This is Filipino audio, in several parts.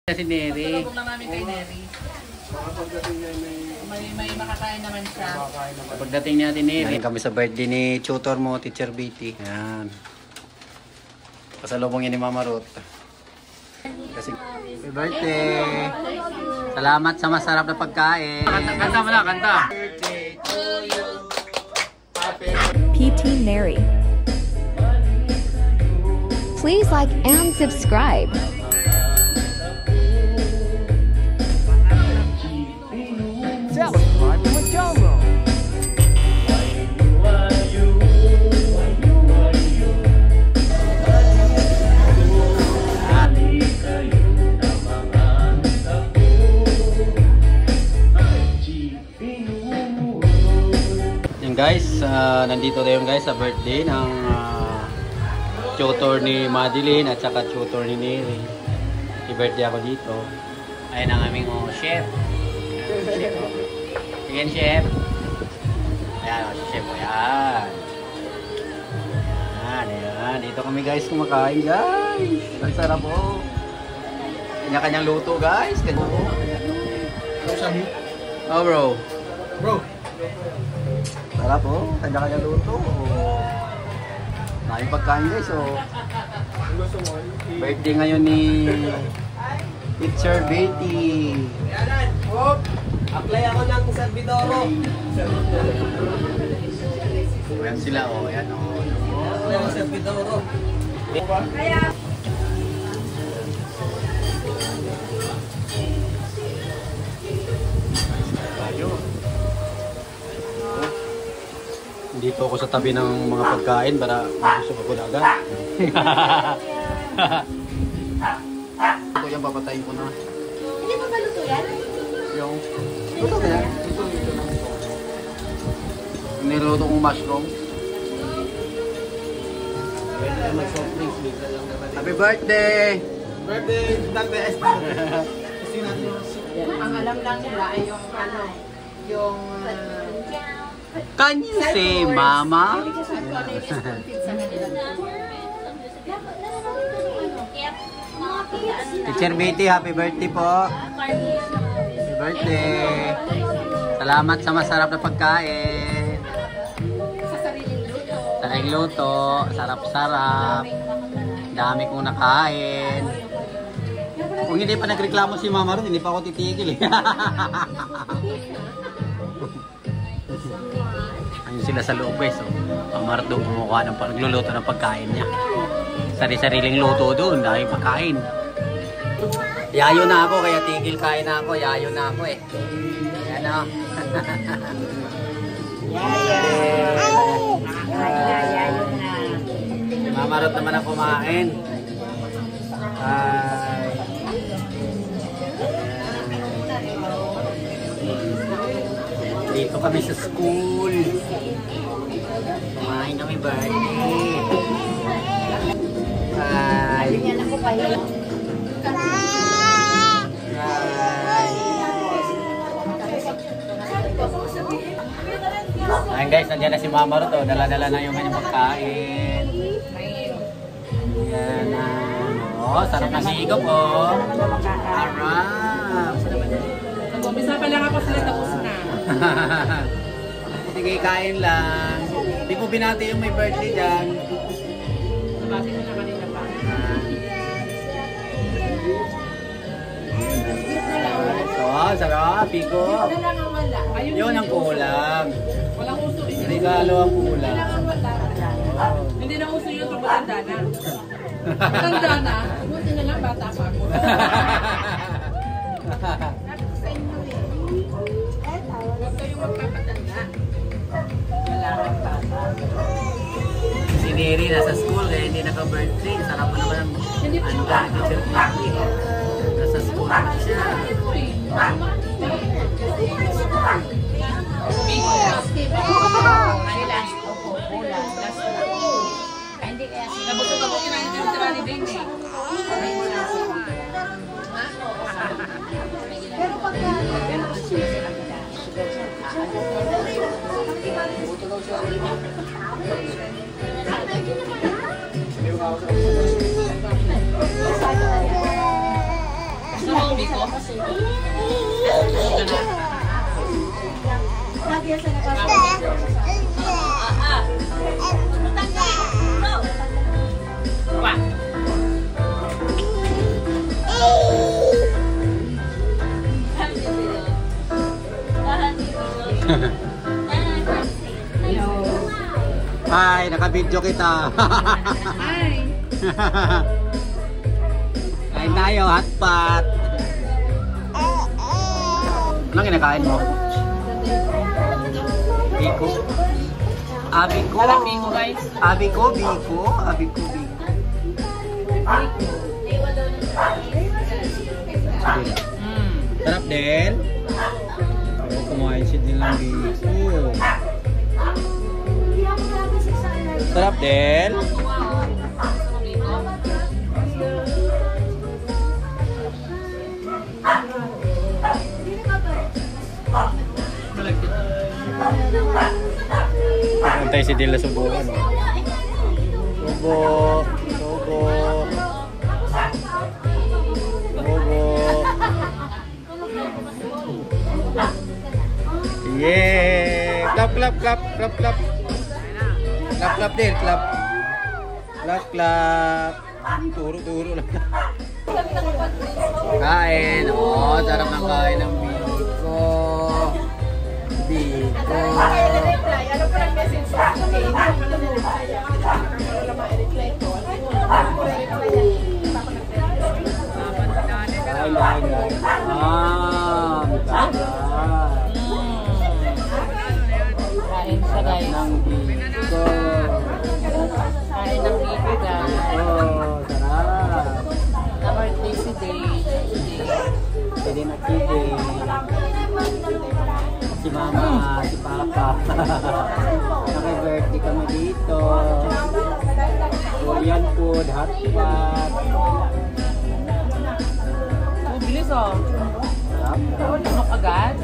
Si Neri. Pasalubong lang namin kay Neri. Pagdating niya May makakain naman siya. Pagdating natin Neri. Kami sa birthday ni tutor mo, Teacher Betty. Yan. Pasalubong yan ni Mama Ruth. Kasi happy birthday. Salamat sa masarap na pagkain. Kanta mo na, kanta. PT Mary. Please like and subscribe. Satisfied with Jomo. Yan guys, nandito tayo guys sa birthday ng tutor ni Madeline at saka tutor ni Neri. I-birthday ako dito. Ayan ang aming chef. Chef. Again, chef. Ayan, si chef. Ayan. Ayan. Dito kami guys kumakain guys. Ang sarap po. Kanya-kanyang luto guys. Oh bro. Sarap po. Kanya-kanyang luto. Maraming pagkain guys. Birthday ngayon ni Teacher Betty. Apply ako ng servidoro. Ayan sila ayan Apply ako ng servidoro. Dito ako sa tabi ng mga pagkain para mabusog ako na agad. Ito yan, papatayin ko na. Hindi mo ba luto yan? Yung luto na yan. Niluto kong mushroom. Happy birthday! Birthday, Dante Esther. Kasi natin Ang alam lang nila ay yung Can you say mama? Teacher Betty, happy birthday po. Happy birthday. Salamat sa masarap na pagkain. Sariling luto. Sarap-sarap. Dami kong nakain. Kung hindi pa nagreklamo si Mama Ruth, hindi pa ako titigil eh. Ayun sila sa loob guys. Mama Ruth doon kumukuha ng pagluluto ng pagkain niya. Sari-sariling luto doon, dahil pagkain. Yayo na ako, kaya tigil kain na ako. Yayo na ako eh. Ayan o. Yayo na. Si Mama Ruth naman ang kumain. Dito kami sa school. Kumain na may birthday. Bye. Yan ako pa yun. Ayan guys, nandiyan na si Mama Ruth. Dala-dala na yung kanyang pagkain. Ayan na. Oh, sarap na sigop oh. Arap. Nag-umpisa pa lang ako sila tapos na. Sige, kain lang. Hindi po binati yung may birthday dyan. Nabati ko na kanina pa. Oh, sarap. Pico. Wala lang ang wala. Ayun Yun ang kulang. Walang uso. Regalo ang kulang. Hindi na uso yun pag matanda na. Matanda na. Buti na lang bata pa ako. Huwag kayong magpapatanda. Wala kang tata. Si Neri nasa school kaya hindi naka-birthday. Sarap mo naman ang ano ka, teacher Kitty. Nasa school naman siya. Nabusog ako kinain yung tira ni Dane eh. Pero pagka... So, Naka-video kita. Hi! Kain tayo, hot pot. Anong kinakain mo? Biko? Abiko? Alam biko guys. Abiko, biko? Abiko, biko. Sige. Sarap din. Oh, kumain siya din lang biko. Sarap din. Puntay si Dila subukan. Subo. Subo. Subo. Yeah! Clap, clap, clap, clap, clap. Clap, clap din, clap. Clap, clap. Turo, turo lang. Kain. Oh, sarap ng kain ng biko. Biko. Ano pa ang message sa akin? Kain, kain, kain. Ah, Kain siya guys. ng biko. Kain ng biko guys. Oh, sarap. Na-birthday si Day. Pwede na kide. Si mama, si papa. Naka-birthday kami dito. Korean food, hot pot. Oh, bilis oh. Sarap. Ano agad?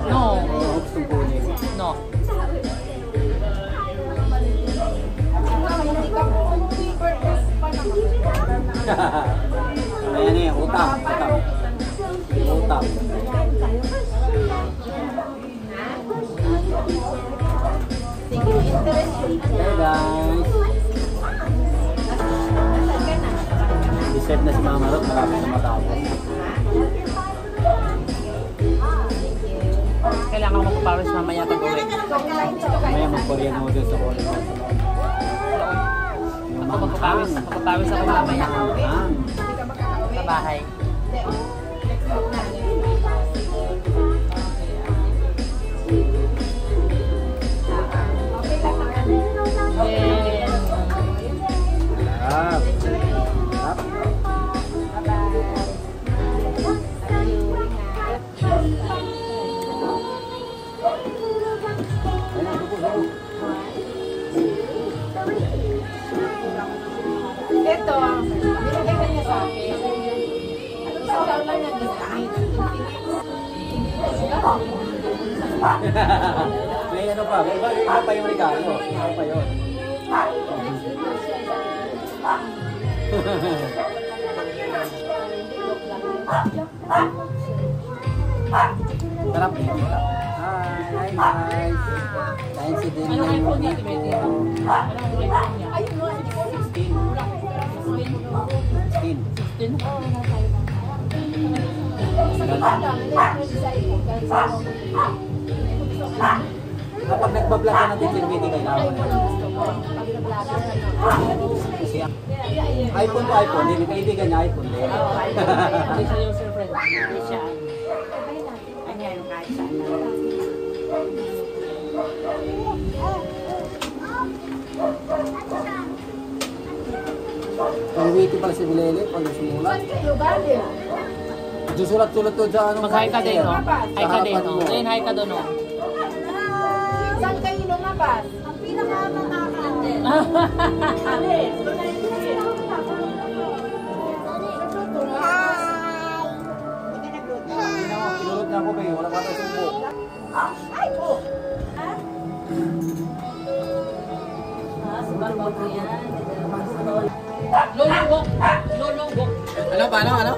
No. Gusto kunin. No. Ayan eh, utang. Utang. Hey guys. Deserve na si Mama Rot, marami na matapos. Kailangan ko magpaparos mamaya pag-uwi. Mamaya mag-Korean noodles sa Korean. Ako magpaparos ako mamaya. Sa bahay. Sarap. Sarap. Ito, binigay ka niya sa akin. Isang taon lang yan ginamit. May ano pa, iba pa yung regalo. Iba pa yun. Sarap din. Hi guys. Kain si Dini. Anong iPhone niya? Anong iPhone niya? Ayun mo, hindi ko 16. 16. 16. Kapag nagbablog ka natin yung video kailangan. Kasi iPhone to iPhone, hindi kaibigan niya iPhone. Hindi siya yung sir friend. Hindi siya. Pag-witty pala si Bilele, pag sumulat. Susulat-sulat to dyan. Mag-hi ka din, no? Hi ka din, no? Then, hi ka doon, no? Saan kayo lumabas? Ang pinakamatakalan din. Pinulot niya ako kayo, wala pa tayo sumbo. Ay po! Lolobok! Lolobok! Ano, paano, ano?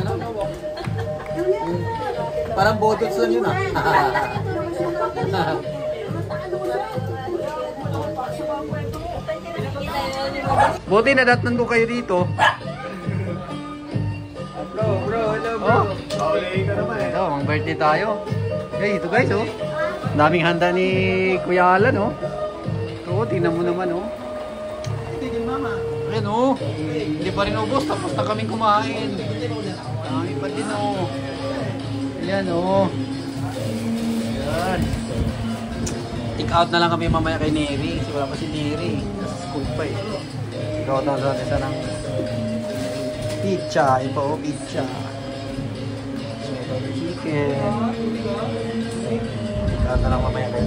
Lolobok! Parang botox lang yun ah. Buti nadatnan ko kayo dito. Bro, hello bro. Oh. Okay ka naman eh. Ito, mang birthday tayo. Hey, ito guys oh. Daming handa ni Kuya Alan oh. oh. Tingnan mo naman, oh. Tigil mama. Ayan, oh. Hindi pa rin ubos. Tapos na kaming kumain. Dami pa din, oh. Ayan, oh. Ayan. Take out na lang kami mamaya kay Neri. Kasi wala pa si Neri. Nasa school pa, eh. Take out na lang isa ng pizza. Ito pa, oh, pizza. Chicken. Take out na lang mamaya kay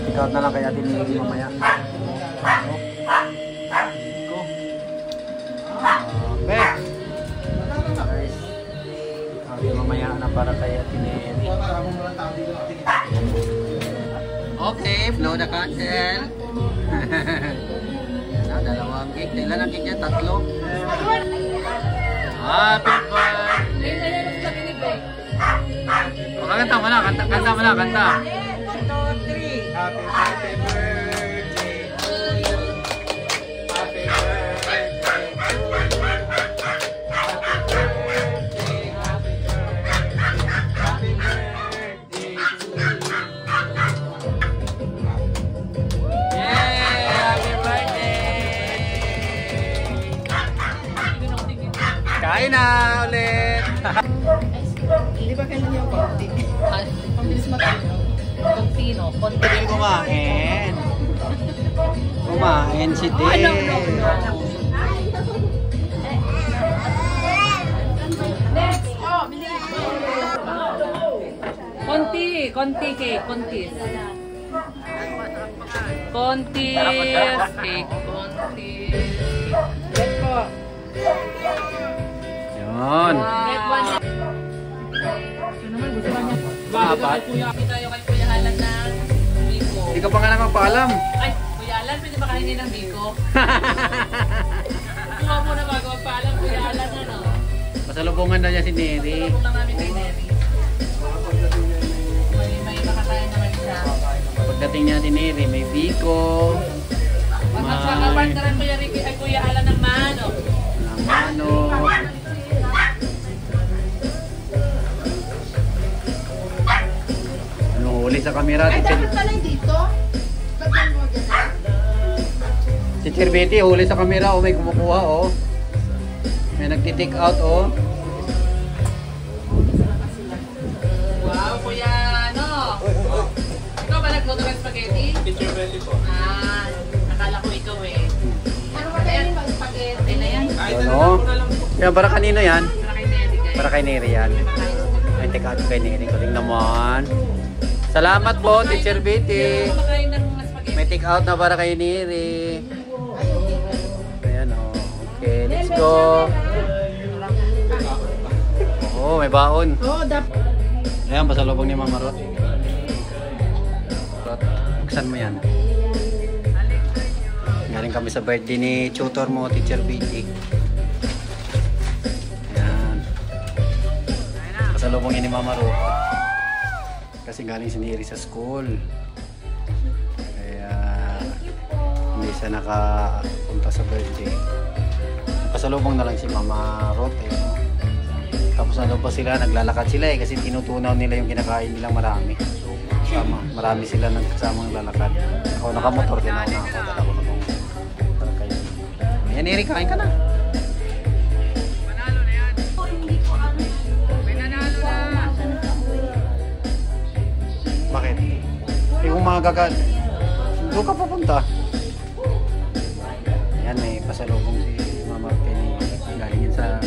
Take out na lang kay Ate Neri mamaya. Mamaya na para kay Ate Neri. Okay, blow the candle. Dalawang cake. Ilan ang cake niya? 3. Happy birthday! Kanta mo na, kanta mo na, kanta. 1, 2, 3. Happy birthday to you. Happy birthday to you. Happy birthday to you. Yay! Happy birthday! Kain na ulit! Hindi ba kailan yung konti? Pabilis matalo. Konti, no? Konti. Pwede kumain. Kumain si Dave. Next! Oh, bilis! Konti cake, kontis. Kontis cake, kontis. Get po. Yun. Get one. Ano naman, gusto ba niya? Apat. Hindi tayo kay Kuya Alan ng biko. Hindi ka pa nga nagpapaalam. Ay, Kuya Alan, pwede ba kainin ng biko? Kuha mo na bago magpaalam, Kuya Alan, ano? Pasalubungan na niya si Neri. Tulong lang namin kay Neri. May makakaya naman siya. Pagdating niya si Neri, may biko. Magkakapan ka rin Kuya Ricky, ay Kuya Alan ng mano. Ng mano. Ano huli sa camera? Ay, dapat pala dito. Ba't yan mo dyan? Si Betty huli sa camera. Oh, may kumukuha, oh. May nagti-take out, oh. Wow, Kuya, ano? Ikaw ba nagluto ng spaghetti? Teacher Betty po. Ah, nakala ko ikaw eh. Ano ba kayo mag-spaghetti? Okay na yan. Ano? Yan, para kanino yan? Para kay Neri guys. Para kay Neri yan. Ay, take out kay Neri. Kaling naman. Salamat po, Teacher Betty. Kumakain ng spaghetti. May take out na para kay Neri. Ayan, oh. Okay, let's go. Oh, may baon. Oo, dapat. Ayan, pasalubong ni Mama Rot. Rot, buksan mo yan. Galing kami sa birthday ni tutor mo, Teacher Betty. Ayan. Pasalubong ni Mama Rot. Kasi galing si Neri sa school. Kaya hindi siya nakapunta sa birthday. Pasalubong na lang si Mama Rot. Tapos ano pa sila, naglalakad sila eh kasi tinutunaw nila yung kinakain nilang marami. Kasama, marami sila nagkasamang lalakad. Ako nakamotor din ako dala ko na kung para kayo. Ayan, Neri, kain ka na. Panalo na yan. May nanalo na. Bakit? Eh kung mga gagal, doon ka papunta. Ayan, may pasalubong si Mama Penny. Galing yan sa